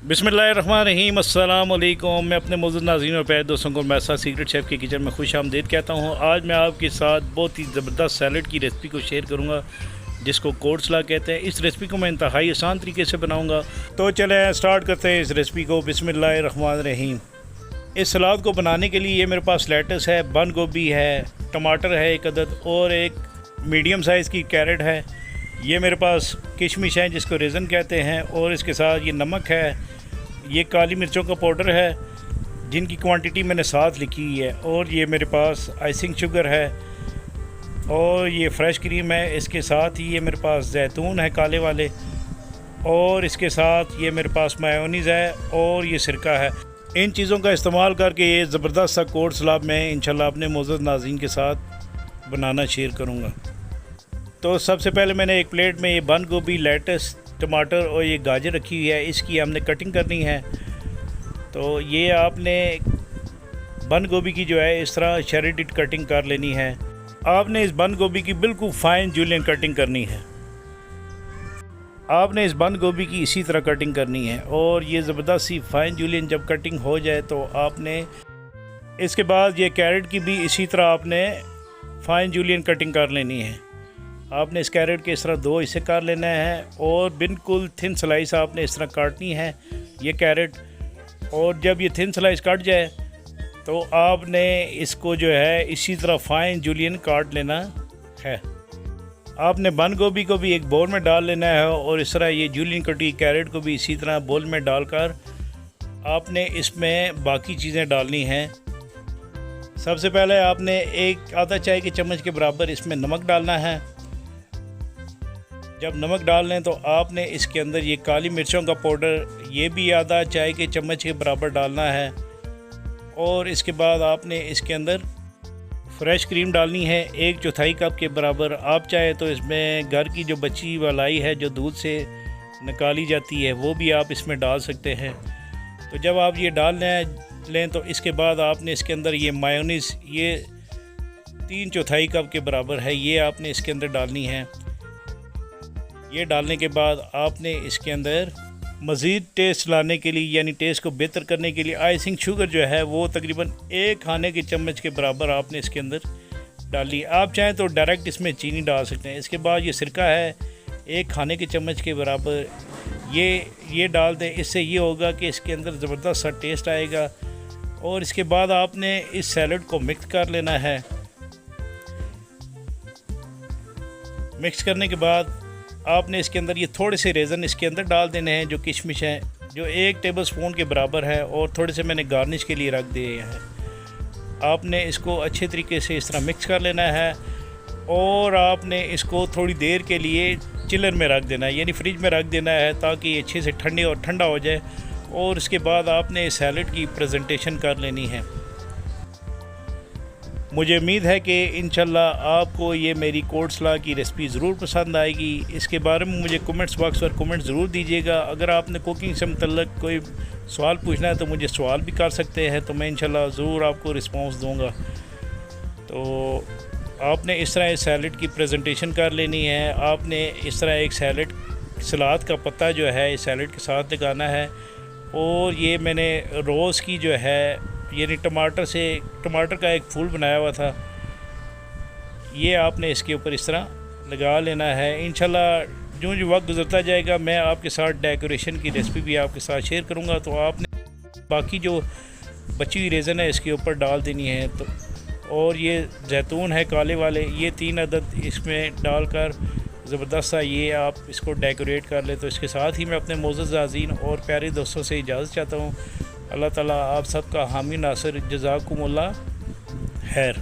बिस्मिल्लाहिर्रहमानिर्रहीम, अस्सलाम वालेकुम। मैं अपने मौजूद नाज़रीन और प्यारे दोस्तों को मैसा सीक्रेट शेफ़ के किचन में खुश आमदीद कहता हूँ। आज मैं आपके साथ बहुत ही ज़बरदस्त सैलड की रेसिपी को शेयर करूँगा जिसको कोर्सला कहते हैं। इस रेसिपी को मैं इंतहाई आसान तरीके से बनाऊँगा। तो चलें स्टार्ट करते हैं इस रेसिपी को। बिस्मिल्लाहिर्रहमानिर्रहीम। इस सलाद को बनाने के लिए ये मेरे पास लेटस है, बंद गोभी है, टमाटर है एक अदद और एक मीडियम साइज़ की कैरेट है। ये मेरे पास किशमिश है जिसको रेज़न कहते हैं, और इसके साथ ये नमक है, ये काली मिर्चों का पाउडर है जिनकी क्वांटिटी मैंने साथ लिखी हुई है, और ये मेरे पास आइसिंग शुगर है, और ये फ्रेश क्रीम है। इसके साथ ही ये मेरे पास जैतून है काले वाले, और इसके साथ ये मेरे पास मायोनीज़ है और ये सिरका है। इन चीज़ों का इस्तेमाल करके ये ज़बरदस्त सा कोर्सला मैं इंशाल्लाह अपने मौजूद नाज़रीन के साथ बनाना शेयर करूँगा। तो सबसे पहले मैंने एक प्लेट में ये बंद गोभी, लेटस, टमाटर और ये गाजर रखी हुई है। इसकी हमने कटिंग करनी है। तो ये आपने बंद गोभी की जो है इस तरह शेरेडेड कटिंग कर लेनी है। आपने इस बंद गोभी की बिल्कुल फ़ाइन जूलियन कटिंग करनी है। आपने इस बंद गोभी की इसी तरह कटिंग करनी है, और ये ज़बरदस्त सी फ़ाइन जूलियन जब कटिंग हो जाए तो आपने इसके बाद ये कैरेट की भी इसी तरह आपने फ़ाइन जूलियन कटिंग कर लेनी है। आपने इस कैरेट के इस तरह दो हिस्से कर लेना है, और बिल्कुल थिन स्लाइस आपने इस तरह काटनी है ये कैरेट। और जब ये थिन स्लाइस कट जाए तो आपने इसको जो है इसी तरह फ़ाइन जूलियन काट लेना है। आपने बंद गोभी को भी एक बोल में डाल लेना है, और इस तरह ये जूलियन कटी कैरेट को भी इसी तरह बोल में डालकर आपने इसमें बाकी चीज़ें डालनी हैं। सबसे पहले आपने एक आधा चाय के चम्मच के बराबर इसमें नमक डालना है। जब नमक डाल लें तो आपने इसके अंदर ये काली मिर्चों का पाउडर ये भी आधा चाय के चम्मच के बराबर डालना है, और इसके बाद आपने इसके अंदर फ्रेश क्रीम डालनी है 1/4 कप के बराबर। आप चाहे तो इसमें घर की जो बची मलाई है जो दूध से निकाली जाती है वो भी आप इसमें डाल सकते हैं। तो जब आप ये डाल लें तो इसके बाद आपने इसके अंदर ये मायोनीज़ ये 3/4 कप के बराबर है, ये आपने इसके अंदर डालनी है। ये डालने के बाद आपने इसके अंदर मज़ीद टेस्ट लाने के लिए यानी टेस्ट को बेहतर करने के लिए आइसिंग शुगर जो है वो तकरीबन 1 खाने के चम्मच के बराबर आपने इसके अंदर डाली। आप चाहें तो डायरेक्ट इसमें चीनी डाल सकते हैं। इसके बाद ये सिरका है 1 खाने के चम्मच के बराबर, ये डाल दें। इससे ये होगा कि इसके अंदर ज़बरदस्त सा टेस्ट आएगा। और इसके बाद आपने इस सैलड को मिक्स कर लेना है। मिक्स करने के बाद आपने इसके अंदर ये थोड़े से रेज़न इसके अंदर डाल देने हैं जो किशमिश हैं, जो 1 टेबलस्पून के बराबर है, और थोड़े से मैंने गार्निश के लिए रख दिए हैं। आपने इसको अच्छे तरीके से इस तरह मिक्स कर लेना है, और आपने इसको थोड़ी देर के लिए चिलर में रख देना है यानी फ्रिज में रख देना है ताकि ये अच्छे से ठंडा हो जाए। और इसके बाद आपने सैलड की प्रेजेंटेशन कर लेनी है। मुझे उम्मीद है कि इंशाल्लाह आपको ये मेरी कोर्सला की रेसिपी ज़रूर पसंद आएगी। इसके बारे में मुझे कमेंट्स बॉक्स पर कमेंट ज़रूर दीजिएगा। अगर आपने कुकिंग से मुतल्लिक़ कोई सवाल पूछना है तो मुझे सवाल भी कर सकते हैं, तो मैं इंशाल्लाह ज़रूर आपको रिस्पांस दूंगा। तो आपने इस तरह इस सैलड की प्रेजेंटेशन कर लेनी है। आपने इस तरह एक सलाद का पत्ता जो है इस सैलड के साथ लगाना है, और ये मैंने रोज़ की जो है यानी टमाटर का एक फूल बनाया हुआ था, ये आपने इसके ऊपर इस तरह लगा लेना है। इंशाल्लाह जो वक्त गुजरता जाएगा मैं आपके साथ डेकोरेशन की रेसिपी भी आपके साथ शेयर करूंगा। तो आपने बाकी जो बची हुई रेज़न है इसके ऊपर डाल देनी है। तो और ये जैतून है काले वाले, ये 3 अदद इसमें डालकर ज़बरदस्त सा ये आप इसको डेकोरेट कर ले। तो इसके साथ ही मैं अपने मोअज़्ज़ज़ नाज़रीन और प्यारे दोस्तों से इजाज़त चाहता हूँ। अल्लाह ताला आप सबका हामी नासिर, जज़ाकुमुल्लाह खैर।